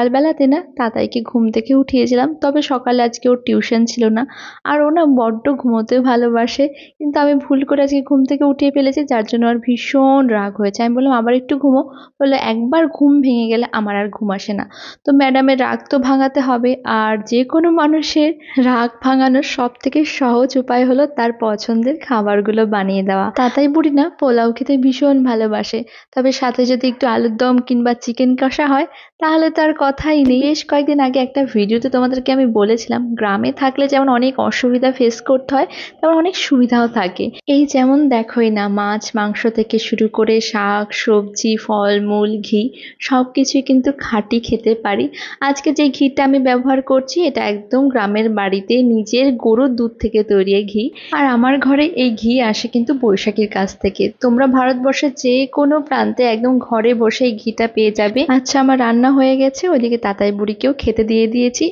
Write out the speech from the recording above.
সকালবেলাতে না তাতাইকে ঘুম থেকে উঠিয়েছিলাম, তবে সকালে আজকে ওর টিউশন ছিল না, আর ও না বড্ড ঘুমোতেও ভালোবাসে। কিন্তু আমি ভুল করে আজকে ঘুম থেকে উঠিয়ে ফেলেছি, যার জন্য আর ভীষণ রাগ হয়েছে। আমি বললাম আবার একটু ঘুমো, বললো একবার ঘুম ভেঙে গেলে আমার আর ঘুম আসে না। তো ম্যাডামের রাগ তো ভাঙাতে হবে, আর যে কোনো মানুষের রাগ ভাঙানোর সব থেকে সহজ উপায় হলো তার পছন্দের খাবারগুলো বানিয়ে দেওয়া। তাতাই বুড়ি না পোলাও খেতে ভীষণ ভালোবাসে, তবে সাথে যদি একটু আলুর দম কিংবা চিকেন কষা হয় তাহলে তো আর কথাই নেই। বেশ কয়েকদিন আগে একটা ভিডিওতে তোমাদেরকে আমি বলেছিলাম গ্রামে থাকলে যেমন অনেক অসুবিধা ফেস করতে হয়, তেমন অনেক সুবিধাও থাকে। এই যেমন দেখোই না, মাছ মাংস থেকে শুরু করে শাক সবজি ফলমূল ঘি সবকিছুই কিন্তু খাঁটি খেতে পারি। আজকে যে ঘিটা আমি ব্যবহার করছি এটা একদম গ্রামের বাড়িতে নিজের গরুর দুধ থেকে তৈরি ঘি, আর আমার ঘরে এই ঘি আসে কিন্তু বৈশাখীর কাছ থেকে। তোমরা ভারতবর্ষের যে কোনো প্রান্তে একদম ঘরে বসে এই ঘিটা পেয়ে যাবে। আচ্ছা, আমার রান্না হয়ে গেছে, ওইদিকে তাতাই বুড়িকেও খেতে দিয়ে দিয়েছি।